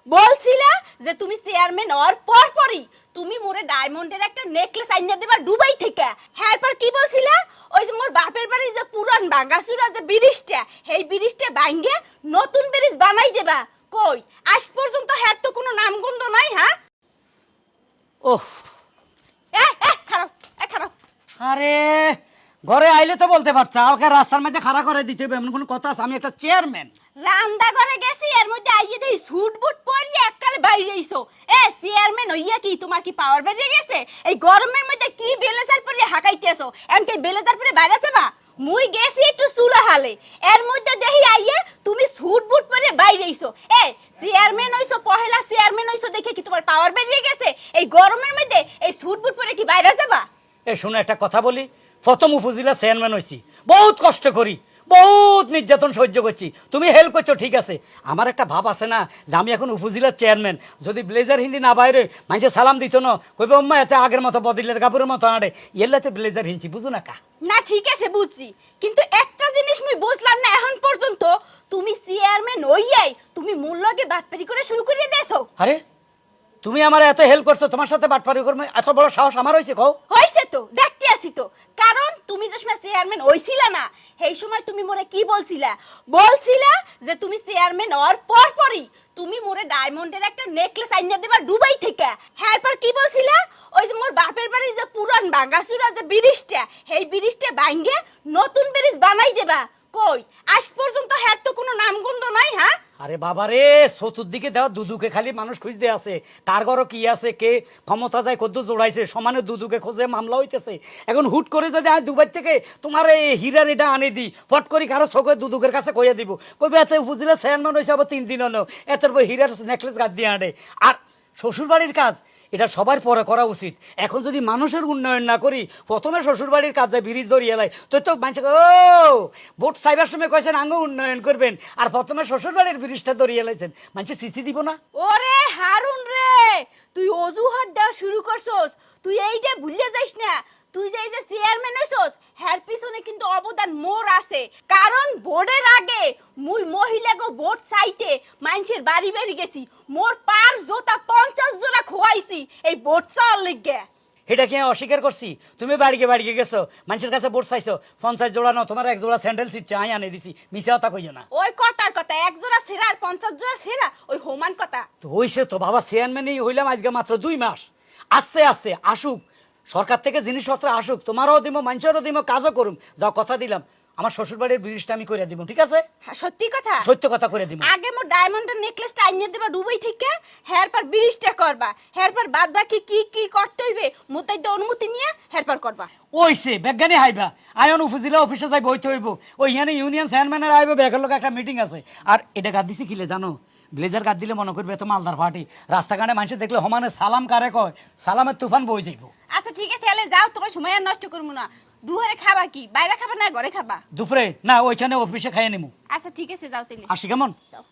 বলছিলা যে তুমি চেয়ারম্যান হওয়ার পরই তুমি মোরে ডায়মন্ডের একটা নেকলেস আইনা দেবা দুবাই থেকে। হ্যাঁ পর কি বলছিলা? ওই যে মোর বাপের বাড়ির যে পুরান ভাঙাচুরা যে ব্রিজটা, সেই ব্রিজটা ভাঙে নতুন ব্রিজ বানাই দেবা। কই আজ পর্যন্ত হ্যাঁ তো কোনো নামগন্ধ নাই। হ্যাঁ ওহ খারাপ খারাপ। আরে ঘরে আইলে তো বলতে পারতা, ওকে রাস্তার মধ্যে খাড়া করে দিতে হবে এমন কোনো কথা আছে? আমি একটা চেয়ারম্যান। রান্না করে গেছি এর মধ্যে আইয়ে দেই স্যুট বুট পরিয়ে এককালে বাইরে আইছো। চেয়ারম্যান হইয়া কি তোমার কি পাওয়ার বেড়ে গেছে? এই গরমের মধ্যে কি বেলেজার পরে হাকাইতেছো? এমন কি বেলেজার পরে বাইরে যাবা? মুই গেছি একটু চুলা হালে, এর মধ্যে দেখি আইয়ে তুমি স্যুট বুট পরে বাইরে আইছো। চেয়ারম্যান হইছো, পহেলা চেয়ারম্যান হইছো দেখে কি তোমার পাওয়ার বেড়ে গেছে? এই গরমের মধ্যে এই স্যুট বুট পরে কি বাইরে যাবা? শোনো একটা কথা বলি, প্রথম উপজেলা চেয়ারম্যান হয়েছি, বহুত কষ্ট করি, বহুত নির্যাতন সহ্য করছি, তুমি হেল্প করছো ঠিক আছে। আমার একটা ভাব আছে না যে আমি এখন উপজেলার চেয়ারম্যান, যদি ব্লেজার হিন্দি না বাইরে মানুষে সালাম দিত না, কইবে আম্মা এতে আগের মতো বদিলের কাপড়ের মতো আড়ে এলাতে ব্লেজার হিনছি, বুঝো না কা? না ঠিক আছে বুঝছি, কিন্তু একটা জিনিস মুই বুঝলাম না এখন পর্যন্ত, তুমি চেয়ারম্যান হইয়াই তুমি মূল্যকে বাটপারি করে শুরু করিয়ে দিয়েছো। আরে তুমি আমার এত হেল্প করছো, তোমার সাথে বাটপারি করবো এত বড় সাহস আমার হয়েছে? কও হইছে তো, দেখতে আসি তো। কারণ তুমি যে সময় চেয়ারম্যান হইছিলা না, সেই সময় তুমি মোরে কি বলছিলা? বলছিলা যে তুমি চেয়ারম্যান হওয়ার পরই তুমি মোরে ডায়মন্ডের একটা নেকলেস আইনা দেবা দুবাই থেকে। হ্যাঁ পর কি বলছিলা? ওই যে মোর বাপের বাড়ির যে পুরান ভাঙাচুরা যে ব্রিজটা, সেই ব্রিজটা ভাঙে নতুন ব্রিজ বানাই দেবা। কই আজ পর্যন্ত হ্যাঁ তো কোনো নামগন্ধ নাই। হ্যাঁ আরে বাবা রে, চতুর্দিকে দেওয়া দুদুকে খালি মানুষ খুঁজতে আছে, কার ঘর কি আছে, কে ক্ষমতা যায় কদ্দু জোড়াইছে, সমানে দুদুকে খোঁজে মামলা হইতেছে। এখন হুট করে যদি আমি দুবাই থেকে তোমার এই হীরার এটা আনে দিই, ফট করি কারো চোখে দুদুকের কাছে কইয়া দিব, কইবে এত বুঝলে চেয়ারম্যান হয়েছে আবার 3 দিন হলো, এত হীরার নেকলেস গাছ দিয়ে আনে। আর শ্বশুরবাড়ির কাজ এটা সবার পরে করা উচিত। এখন যদি মানুষের উন্নয়ন না করি, প্রথমে শ্বশুরবাড়ির কাজে ব্রিজ ধরিয়ে লাই, তো মানুষ ও ভোট চাইবার সময় কয়েছেন আঙ্গ উন্নয়ন করবেন, আর প্রথমে শ্বশুরবাড়ির ব্রিজটা ধরিয়ে লাইছেন, মানুষের সিসি দিব না? ওরে হারুন রে, তুই অজুহাত দেওয়া শুরু করছস। তুই এইটা ভুলে যাইস না, তুই যে এই যে চেয়ারম্যান হইছস হ্যার পিছনে কিন্তু অবদান মোর আছে। কারণ ভোটের আগে মুই মহিলাগো ভোট চাইতে মানুষের বাড়ি বাড়ি গেছি, মোর পার জোতা 50 জোড়া খোয়াইছি এই ভোট চাওয়ার লিগে। এটা কি অস্বীকার করছি? তুমি বাড়িকে গেছো, মানুষের কাছে ভোট চাইছো, 50 জোড়া না, তোমার 1 জোড়া স্যান্ডেল ছিচ্ছে আই আনে দিছি, মিছা কথা কইও না। ওই কথার কথা, 1 জোড়া ছেঁড়া আর 50 জোড়া ছেঁড়া ওই হোমান কথা। তো হইছে তো বাবা, চেয়ারম্যানই হইলাম আজকে মাত্র 2 মাস, আস্তে আস্তে আসুক সরকার থেকে জিনিসপত্র আসুক, তোমারও দিব মানুষেরও দিব, কাজও করুম, যাও কথা দিলাম আমার শ্বশুরবাড়ির ব্রিজটা আমি করে দিব, ঠিক আছে? হ্যাঁ সত্যি কথা, সত্য কথা করে দিব। আগে মোর ডায়মন্ডের নেকলেসটা আইনে দেবা দুবাই থেকে, হেয়ার পর ব্রিজটা করবা, হেয়ার পর বাদ বাকি কি কি করতে হইবে মোতাই তো অনুমতি নিয়ে হেয়ার পর করবা। ওইছে বিজ্ঞানী হাইবা আয়ন উপজেলা অফিসে যাই বইতে হইব, ওই এখানে ইউনিয়ন চেয়ারম্যানের আইবে ব্যাগের লোক একটা মিটিং আছে। আর এটা গাদ দিছি কিলে জানো? ব্লেজার গাদ দিলে মনে করবে তো মালদার পার্টি, রাস্তাঘাটে মানুষ দেখলে হমানে সালাম কারে কয়, সালামের তুফান বই যাইব। আচ্ছা ঠিক আছে, তাহলে যাও, তোমার সময় আর নষ্ট করবো না। দুপুরে খাবা কি, বাইরে খাবা না ঘরে খাবা? দুপুরে না, ওইখানে অফিসে খাইয়ে নিমু। আচ্ছা ঠিক আছে যাও তাইলে। আসি কেমন? যাও।